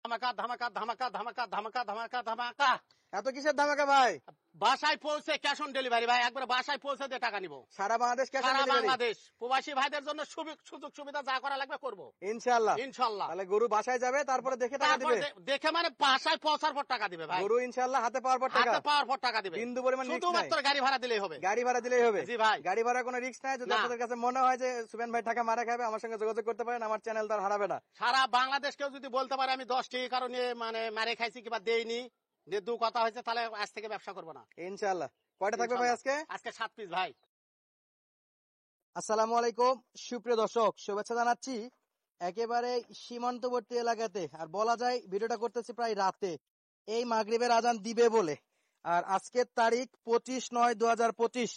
ধামাকা ধামাকা ধামাকা ধামাকা ধামাকা ধামাকা ধামাকা। এত কিসের ধামাকা ভাই? বাসায় পৌঁছে ক্যাশ অন ডেলিভারি ভাই, একবার বাসায় পৌঁছে দিয়ে টাকা নিব। সারা বাংলাদেশ ক্যাশ অন সারা ডেলিভারি? বাংলাদেশ প্রবাসী ভাইদের জন্য সুযোগ সুবিধা যা করা লাগবে করবো ইনশাআল্লাহ। ইনশাল্লাহ। তাহলে গরু বাসায় যাবে, তারপরে দেখে টাকা তারপর দিবে? দেখে মানে বাসায় পৌঁছার পর টাকা দিবে ভাই। গরু ইনশাআল্লাহ হাতে পাওয়ার পর টাকা? হাতে পাওয়ার পর টাকা দিবে, বিন্দু পরিমাণ রিস্ক নাই? শুধুমাত্র গাড়ি ভাড়া দিলেই হবে। গাড়ি ভাড়া দিলেই হবে? জি ভাই। গাড়ি ভাড়া কোনো রিস্ক নাই? যদি না। আপনাদের কাছে মনে হয় যে সুবেন ভাই টাকা মারা খাবে, আমার সঙ্গে যোগাযোগ করতে পারেন, আমার চ্যানেল তার হারাবে না। সারা বাংলাদেশ কেউ যদি বলতে পারে আমি 10 টাকা কারণে মানে মারে খাইছি কিংবা দেইনি, যে দু কথা হয়েছে, তাহলে আজ থেকে ব্যবসা করবো না ইনশাআল্লাহ। কয়টা থাকবে ভাই আজকে? আজকে 7 পিস ভাই। আসসালামু আলাইকুম সুপ্রিয় দর্শক, শুভেচ্ছা জানাচ্ছি একেবারে সীমান্তবর্তী এলাকাতে। আর বলা যায় ভিডিওটা করতেছি প্রায় রাতে, এই মাগরিবের আজান দিবে বলে। আর আজকের তারিখ 25/9/2025।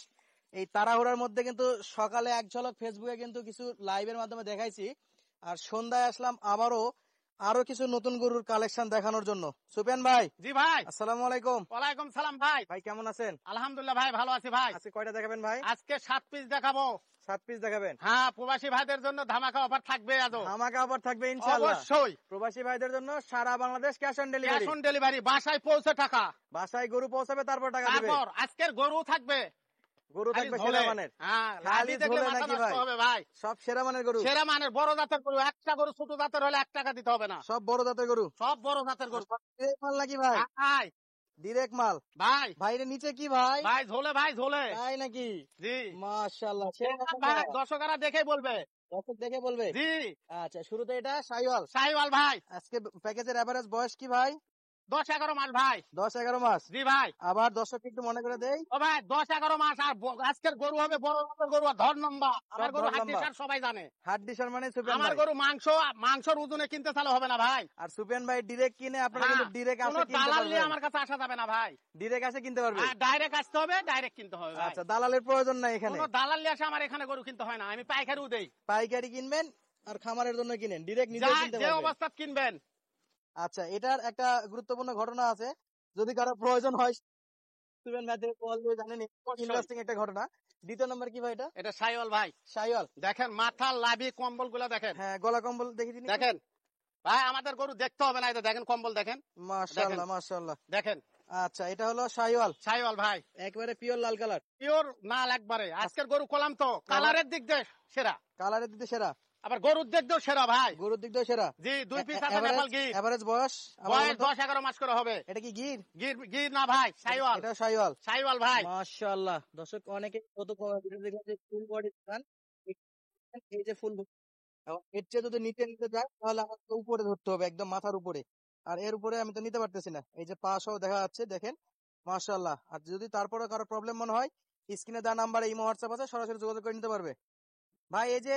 এই তাড়াহুড়ার মধ্যে কিন্তু সকালে এক ঝলক ফেসবুকে কিন্তু কিছু লাইভের মাধ্যমে দেখাইছি, আর সন্ধ্যায় আসলাম আরো কিছু নতুন গরুর কালেকশন দেখানোর জন্য। সুফিয়ান ভাই। জি ভাই। আসসালামু আলাইকুম। ওয়ালাইকুম সালাম ভাই। ভাই কেমন আছেন? আলহামদুলিল্লাহ ভাই, ভালো আছি ভাই। আজকে কয়টা দেখাবেন ভাই? আজকে 7 পিস দেখাবো। 7 পিস দেখাবেন? হ্যাঁ, প্রবাসী ভাইদের জন্য ধামাকা অফার থাকবে আজও। ধামাকা অফার থাকবে ইনশাআল্লাহ। অবশ্যই। প্রবাসী ভাইদের জন্য সারা Bangladesh cash on delivery? Cash on delivery, বাসায় পৌঁছে টাকা। বাসায় গরু পৌঁছাবে, তারপর টাকা দিবে? তারপর আজকের গরু থাকবে, গরু থাকবে খালি সেরা ঝোলে। মানের? হ্যাঁ, খালি লাঠি দেখলে ঝোলে মাথা নাকি নষ্ট ভাই? হবে ভাই। সব সেরা মানের গরু? সেরা মানের বড় জাতের গরু, একটা গরু ছোট জাতের হলে 1 টাকা দিতে হবে না। সব বড় জাতের গরু? সব বড় জাতের গরু। ডিরেক্ট মাল নাকি ভাই? ভাই ডিরেক্ট মাল? ভাই ভাইরে নিচে কি ভাই? ভাই ঝোলে, ভাই ঝোলে। তাই নাকি? জি মাশাআল্লাহ। ভাই, দর্শকরা দেখে বলবে। দর্শক দেখে বলবে? জি আচ্ছা, শুরুতে এটা শাইওয়াল। শাহিওয়াল ভাই। আজকে প্যাকেজের এভারেজ বয়স কি ভাই? 10-11 মাস ভাই। 10-11 মাস? জি ভাই। আবার দর্শক একটু মনে করে দেই। ও ভাই 10-11 মাস। আর আজকের গরু হবে বড় জাতের গরু, আর ধর লম্বা। আমার গরু ধর হাড্ডি লম্বা। সার সবাই জানে। হাড্ডি সার মানে সুফিয়ান আমার ভাই। গরু মাংসর ওজনে কিনতে চালে হবে না ভাই। আর সুফিয়ান ভাই ডিরেক্ট কিনে আপনারা কিন্তু ডিরেক্ট কোনো আসে কিনতে দালাল নিয়ে পারবেন? আমার কাছে আসা যাবে না ভাই। ডিরেক্ট আসে কিনতে পারবে? ডাইরেক্ট আসতে হবে, ডাইরেক্ট কিনতে হবে ভাই। আচ্ছা, দালালের প্রয়োজন নাই এখানে? কোনো দালাল নিয়ে আসে আমার এখানে গরু কিনতে হয় না, আমি পাইকারিও দেই। পাইকারি কিনবেন আর খামারের জন্য কিনেন, ডিরেক্ট নিজে কিনতে যে পারবেন? অবস্থা কিনবেন। আচ্ছা, এটার একটা গুরুত্বপূর্ণ ঘটনা আছে, যদি কারো প্রয়োজন হয় সুফিয়ান ভাই থেকে কল দিয়ে জানেন, ইন্টারেস্টিং একটা ঘটনা। দ্বিতীয় নম্বর কি ভাই? এটা শাহিওয়াল ভাই। শাইওয়াল। দেখেন মাথা, লাভি, কম্বল গুলা দেখেন। হ্যাঁ, গলা কম্বল দেখি দিন। দেখেন ভাই, আমাদের গরু দেখতে হবে না, এটা দেখেন কম্বল দেখেন। মাশাআল্লাহ মাশাআল্লাহ। দেখেন আচ্ছা, এটা হলো শাইওয়াল, শাহিওয়াল ভাই। একেবারে পিওর লাল কালার? পিওর মাল একবারে। আজকের গরু কলাম তো কালারের দিক দিয়ে সেরা, কালারের দিকে সেরা, আবার গরুর দিক দিয়েও সেরা ভাই। গরুর দিক দিয়ে সেরা? জি, 2 পিস আছে নেপাল গির। এভারেজ বয়স? বয়স 10-11 মাস করে হবে। এটা কি গির? গির না ভাই, শাহিওয়াল। এটা শাইওয়াল। শাহিওয়াল ভাই। মাশাআল্লাহ। দর্শক অনেকে কত ভিডিও দেখলাম যে ফুল বডি দেখান, এই যে ফুল, এর চেয়ে যদি নিচে নিতে যায় তাহলে আমাকে উপরে ধরতে হবে, একদম মাথার উপরে। আর এর উপরে আমি তো নিতে পারতেছি না, এই যে পা সহ দেখা যাচ্ছে, দেখেন মাশাআল্লাহ। আর যদি তারপরে কারো প্রবলেম মনে হয়, স্ক্রিনে দেওয়া নাম্বারে ইমো হোয়াটসঅ্যাপ আছে, সরাসরি যোগাযোগ করে নিতে পারবে। ভাই এই যে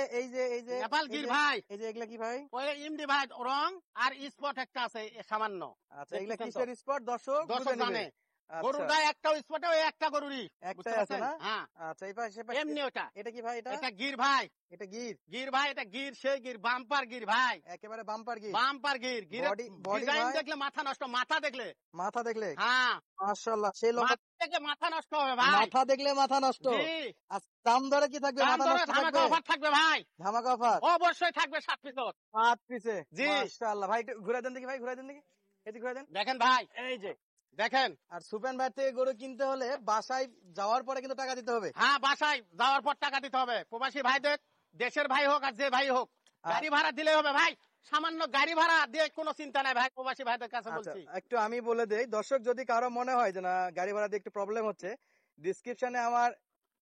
নেপাল গির ভাই। এই যে এগুলা কি ভাই? ওই ইমডি ভাই, রং আর স্পট একটা আছে সামান্য। আচ্ছা, এগুলা কিসের স্পট দর্শক দর্শক বুঝে জানে। নেবে? গরুর আচ্ছা, গায়ে একটাও স্পটে, ওই একটা গরুরই একটাই আছে না? হ্যাঁ। আচ্ছা, এই পাশে এমনি ওটা। এটা কি ভাই? এটা গির ভাই। এটা গির? গির ভাই, এটা গির, সেই গির, বাম্পার গির ভাই। একেবারে বাম্পার গির? বাম্পার গির। গিরের বডি ডিজাইন দেখলে মাথা নষ্ট, মাথা দেখলে। মাথা দেখলে? হ্যাঁ, মাশাআল্লাহ, সেই লোক মাথা দেখলে মাথা নষ্ট হবে ভাই। মাথা দেখলে মাথা নষ্ট? জি। আচ্ছা, দাম দরে কি থাকবে? দাম মাথা দরে নষ্ট ধামাকা থাকবে? অফার থাকবে ভাই। ধামাকা অফার অবশ্যই থাকবে 7 পিস। 5 পিসে? জি। মাশাআল্লাহ। ভাই একটু ঘুরে দেন দেখি, ভাই ঘুরে দেন দেখি, এদিকে ঘুরে দেন। দেখেন ভাই, এই যে দেখেন। আর সুফিয়ান ভাই থেকে গরু কিনতে হলে বাসায় যাওয়ার পরে কিন্তু টাকা দিতে হবে? হ্যাঁ, বাসায় যাওয়ার পর টাকা দিতে হবে। প্রবাসী ভাইদের, দেশের ভাই হোক আর যে ভাই হোক, গাড়ি ভাড়া দিলে হবে ভাই। সামান্য গাড়ি ভাড়া দিয়ে কোনো চিন্তা নাই ভাই, প্রবাসী ভাইদের কাছে আচ্ছা, বলছি। একটু আমি বলে দেই দর্শক, যদি কারো মনে হয় যে না গাড়ি ভাড়া দিয়ে একটু প্রবলেম হচ্ছে, ডিসক্রিপশনে আমার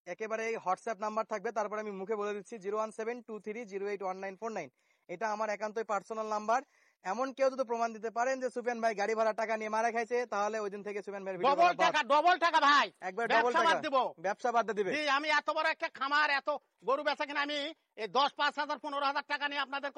একেবারে হোয়াটসঅ্যাপ নাম্বার থাকবে, তারপরে আমি মুখে বলে দিচ্ছি 01723081949। এটা আমার একান্তই পার্সোনাল নাম্বার। এমন কেউ যদি প্রমাণ দিতে পারেন যে সুফিয়ান ভাই গাড়ি ভাড়া টাকা নিয়ে মারা খাইছে, তাহলে ওই দিন থেকে সুফিয়ান ভাই ডবল টাকা ভাই, একবার ডবল ব্যবসা টাকা বাদ দিব। ব্যবসা বাদ দিয়ে দিবে? জি, আমি এত বড় একটা খামার, এত গরু বেচা কিনা, আমি এই 10-5,000 15,000 টাকা নিয়ে আপনাদের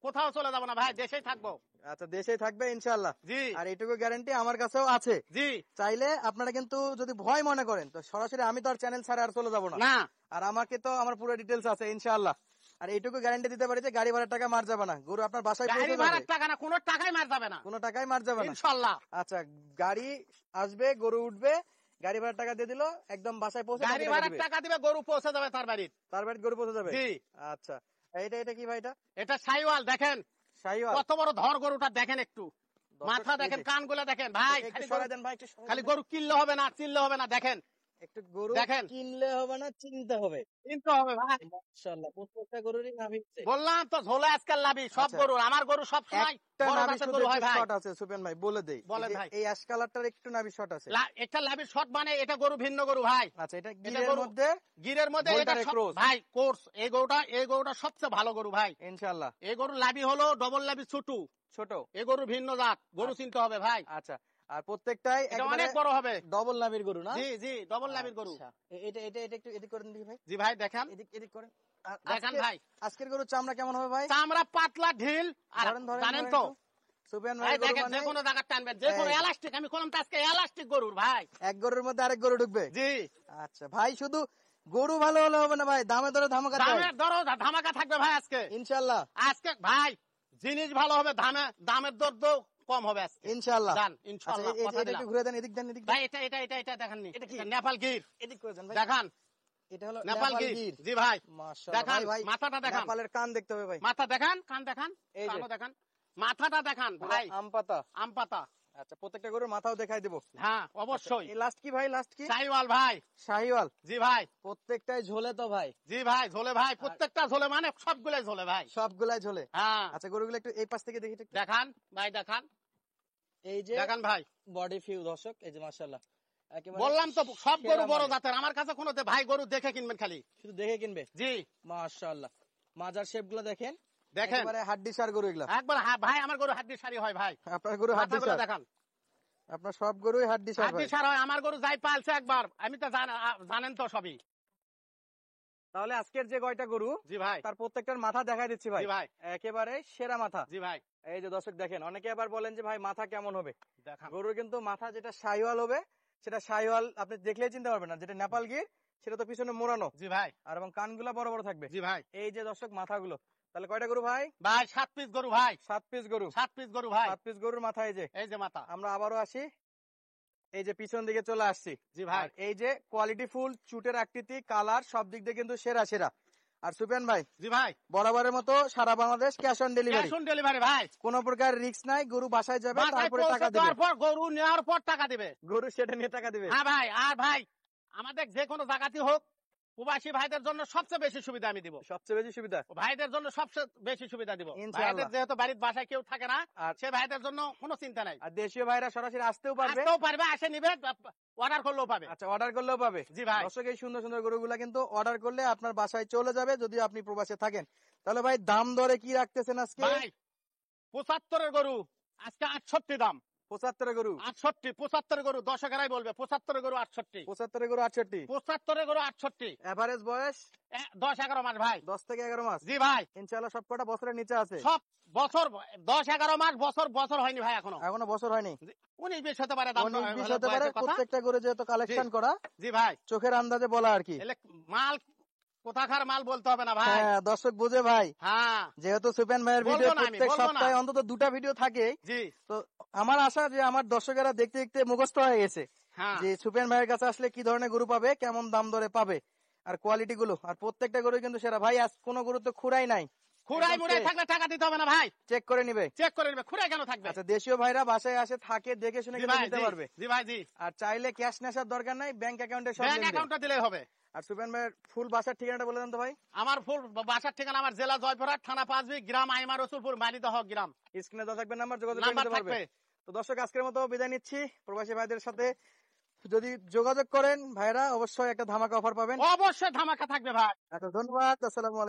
কোথাও চলে যাবো না ভাই, দেশেই থাকবো। আচ্ছা, দেশেই থাকবে ইনশাআল্লাহ। জি। আর এইটুকু গ্যারান্টি আমার কাছেও আছে। জি। চাইলে আপনারা কিন্তু যদি ভয় মনে করেন, তো সরাসরি আমি তো আর চ্যানেল ছাড়া আর চলে যাবো না। না। আর আমাকে তো আমার পুরো ডিটেলস আছে ইনশাআল্লাহ। আর এইটুকু গ্যারান্টি দিতে পারি যে গাড়ি ভাড়ার টাকা মার যাবে না, গরু আপনার বাসায় গাড়ি পৌঁছে ভাড়ার যাবে। টাকা না, কোনো টাকাই মার যাবে না, কোনো টাকাই মার যাবে না ইনশাআল্লাহ। আচ্ছা, গাড়ি আসবে, গরু উঠবে, গাড়ি ভাড়ার টাকা দিয়ে দিল, একদম বাসায় পৌঁছে গাড়ি ভাড়ার টাকা দিবে, গরু পৌঁছে যাবে তার বাড়ির। তার বাড়ি গরু পৌঁছে যাবে? জি। আচ্ছা, এটা কি ভাই? এটা শাহিওয়াল। দেখেন শাহিওয়াল? কত বড় ধর গরুটা, দেখেন একটু। মাথা দেখেন, কানগুলা দেখেন ভাই, একটু সরাই দেন ভাই, একটু সরাই খালি দেন। গরু কিনলে হবে না, চিনলে হবে না, দেখেন একটু গরু দেখেন। কিনলে হবে না, চিনতে হবে। কিনতে হবে ভাই। মাশাআল্লাহ, প্রত্যেকটা গরুরই নাভি হচ্ছে। বললাম তো ঝোলে আজকাল লাভি সব আচ্ছা। গরু, আমার গরু সব সময় একটা বড় নাভি জাতের শুধু গরু একটু হয় ভাই। শর্ট আছে সুফিয়ান ভাই, বলে দেই। বলেন ভাই। এই অ্যাশ কালারটার একটু নাভি শর্ট আছে। একটা লাভির শট মানে এটা গরু ভিন্ন গরু ভাই। আচ্ছা, এটা এটা গিরের গরু মধ্যে গিরের মধ্যে এটা গোল্ডারে ক্রস। ভাই কোর্স, এই গরুটা সবচেয়ে ভালো গরু ভাই। ইনশাআল্লাহ। এই গরু লাভি হলো ডবল লাভি ছোটু, ছোট। এই গরু ভিন্ন জাত, গরু চিনতে হবে ভাই। আচ্ছা, আর প্রত্যেকটাই এটা একবারে অনেক বড় হবে। ডবল নাভির গরু না? জি জি, ডবল লাভির গরু। আচ্ছা, এটা এটা এটা একটু এদিক করে দিন ভাই। জি ভাই দেখেন, এদিক এদিক করেন। আর দেখেন ভাই, আজকের গরুর চামড়া কেমন হবে ভাই? চামড়া পাতলা ঢিল। আর ধরেন ধরেন জানেন ধরেন তো একটু। সুফিয়ান এই ভাই গরু দেখেন, মানে যে কোনো জায়গা টানবেন, যে কোনো এই। এলাস্টিক, আমি কোন আজকে এলাস্টিক গরুর ভাই। এক গরুর মধ্যে আরেক গরু ঢুকবে। জি, আচ্ছা ভাই, শুধু গরু ভালো হলে হবে না ভাই, দামে দরে ধামাকা দেয়। দামের দরও ধামাকা থাকবে ভাই আজকে। ইনশাআল্লাহ। আজকে ভাই জিনিস ভালো হবে, দামের দর তো কম হবে আজকে। ইনশাআল্লাহ। জান আচ্ছা, ইনশাআল্লাহ, কথা এটা দিলাম একটু ঘুরে দেন, এদিক দেন, এদিক দেন। ভাই। এটা দেখাননি, এটা কি? এটা নেপাল গির, এদিক করে দেন ভাই। দেখান এটা হলো নেপাল নেপাল গির। গির। জি ভাই মাশাআল্লাহ দেখান, ভাই, ভাই মাথাটা দেখান, নেপালের কান দেখতে হবে ভাই। মাথা দেখান, কান দেখান, এই যে। কানও দেখান, মাথাটা দেখান পুরো ভাই, আম পাতা। আম পাতা। আচ্ছা, প্রত্যেকটা গরুর মাথাও দেখাই দেব। হ্যাঁ অবশ্যই। এই লাস্ট কি ভাই, লাস্ট কি? শাহিওয়াল ভাই। শাহিওয়াল। জি ভাই, প্রত্যেকটাই ঝোলে তো ভাই? জি ভাই ঝোলে ভাই, প্রত্যেকটা ঝোলে, মানে সবগুলাই ঝোলে ভাই। সবগুলাই ঝোলে। হ্যাঁ আচ্ছা, গরুগুলো একটু এই পাশ থেকে দেখি তো একটু। দেখান ভাই, দেখান, এই যে দেখান ভাই। বডি ফিউ দর্শক, এই যে মাশাআল্লাহ, একেবারে বললাম তো সব সেরা গরু বড় মানের। জাতের, আমার কাছে কোনো ভাই গরু দেখে কিনবেন খালি। শুধু দেখে কিনবে। জি মাশাআল্লাহ, মাজার শেপ গুলো দেখেন, দেখেন একেবারে হাড্ডি সার গরু এগুলা। একবার, ভাই আমার গরু হাড্ডি সারি হয় ভাই। আপনার গরু হাড্ডি মাথাগুলো সার? দেখান, আপনার সব গরুই হাড্ডি সার হাড্ডি ভাই। সার হয় আমার গরু, যাই পালছে একবার, আমি তো জানেন তো সবই। তাহলে আজকের যে কয়টা গরু, জি ভাই, তার প্রত্যেকটার মাথা দেখাই দিচ্ছি ভাই। জি ভাই, একেবারে সেরা মাথা। জি ভাই এই যে দর্শক দেখেন, অনেকে আবার বলেন যে ভাই মাথা কেমন হবে। দেখান। গরুর কিন্তু মাথা যেটা শাহিওয়াল হবে, সেটা শাহিওয়াল আপনি দেখলেই চিনতে পারবেন না। যেটা নেপাল গির, সেটা তো পিছনে মোড়ানো, জি ভাই, আর এবং কানগুলা বড় বড় থাকবে। জি ভাই, এই যে দর্শক মাথাগুলো, তাহলে কয়টা গরু ভাই? ভাই 7 পিস গরু ভাই, 7 পিস গরু। 7 পিস গরু ভাই। 7 পিস গরুর মাথা এই যে। এই যে মাথা। আমরা আবারও আসি, এই যে পিছন দিকে চলে আসছি। জি ভাই, আর এই যে কোয়ালিটি ফুল, চুটের আকৃতি, কালার, সব দিক দিয়ে কিন্তু সেরা সেরা। আর সুফিয়ান ভাই, জি ভাই, বরাবরের মতো সারা Bangladesh cash on delivery, cash on delivery ভাই। কোন প্রকার রিস্ক নাই। গরু বাসায় যাবে, বাসায় তারপরে পৌঁছে টাকা দিবে। দেওয়ার পর, গরু নেওয়ার পর টাকা দিবে। গরু সেটা নিয়ে টাকা দিবে। হ্যাঁ ভাই, আর ভাই আমাদের যে কোনো জায়গাতে হোক, প্রবাসী ভাইদের জন্য সবচেয়ে বেশি সুবিধা আমি দিব। সবচেয়ে বেশি সুবিধা ভাইদের জন্য সবচেয়ে বেশি সুবিধা দিব। ইনশাআল্লাহ। ভাইদের যেহেতু বাড়ির বাসায় কেউ থাকে না, আর সে ভাইদের জন্য কোনো চিন্তা নাই। আর দেশীয় ভাইরা সরাসরি আসতেও পারবে। আসতেও পারবে, আসে নিবে, অর্ডার করলেও পাবে। আচ্ছা, অর্ডার করলেও পাবে। জি ভাই, দর্শক, এই সুন্দর সুন্দর গরুগুলা কিন্তু অর্ডার করলে আপনার বাসায় চলে যাবে, যদি আপনি প্রবাসে থাকেন। তাহলে ভাই, দাম দরে কি রাখতেছেন আজকে? ভাই 75 গরু আজকে 68 দাম। 75 গরু। 68, 75 গরু, দর্শকেরাই বলবে 75 গরু 68, 75 গরু 68। 75 গরু 68। এভারেজ বয়স 10-11 মাস ভাই। 10 থেকে 11 মাস। জি ভাই, ইনশাআল্লাহ সব কটা বছরের নিচে আছে। সব বছর 10-11 মাস, বছর হয়নি ভাই এখনো। এখনো বছর হয়নি। 19-20 হতে পারে দাম, 19-20 হতে পারে। বয়সের কথা। প্রত্যেকটা গরু যেহেতু কালেকশন করা, জি ভাই, চোখের আন্দাজে বলা আর কি। এলে মাল কোথাকার মাল বলতে হবে না ভাই। হ্যাঁ, দর্শক বুঝে ভাই। হ্যাঁ যেহেতু সুফিয়ান ভাইয়ের বলবো ভিডিও না, আমি প্রত্যেক বলবো না। সপ্তাহে অন্তত 2টা ভিডিও থাকে, জি তো আমার আশা যে আমার দর্শকেরা দেখতে দেখতে মুখস্থ হয়ে গেছে হ্যাঁ, যে সুফিয়ান ভাইয়ের কাছে আসলে কি ধরনের গরু পাবে, কেমন দাম দরে পাবে, আর কোয়ালিটি গুলো। আর প্রত্যেকটা গরু কিন্তু সেরা ভাই। আজ কোনো গরু তো খুঁড়াই নাই, খুঁড়াই মুড়াই থাকলে টাকা দিতে হবে না ভাই, চেক করে নিবে। চেক করে নেবে। খুঁড়াই কেন থাকবে? আচ্ছা, দেশীয় ভাইরা বাসায় আসে, থাকে, দেখে শুনে জি কিন্তু ভাই, নিতে জি, পারবে। জি ভাই, জি। আর চাইলে ক্যাশ নেশার দরকার নাই, ব্যাংক অ্যাকাউন্টে সব ব্যাংক লেনদেন। অ্যাকাউন্টটা দিলেই হবে। আর সুফিয়ান ভাইয়ের ফুল বাসার ঠিকানাটা বলে দেন তো ভাই। আমার ফুল বাসার ঠিকানা, আমার জেলা জয়পুরহাট, থানা পাঁচবি, গ্রাম আইমা রসুলপুর, মানিদহ গ্রাম। স্ক্রিনে দেওয়া থাকবে নাম্বার, যোগাযোগ করে নাম্বার নিতে পারবে। থাকবে। তো দর্শক, আজকের মতো বিদায় নিচ্ছি। প্রবাসী ভাইদের সাথে যদি যোগাযোগ করেন ভাইরা, অবশ্যই একটা ধামাকা অফার পাবেন। অবশ্যই ধামাকা থাকবে ভাই। আচ্ছা, ধন্যবাদ। আসসালামু আলাইকুম।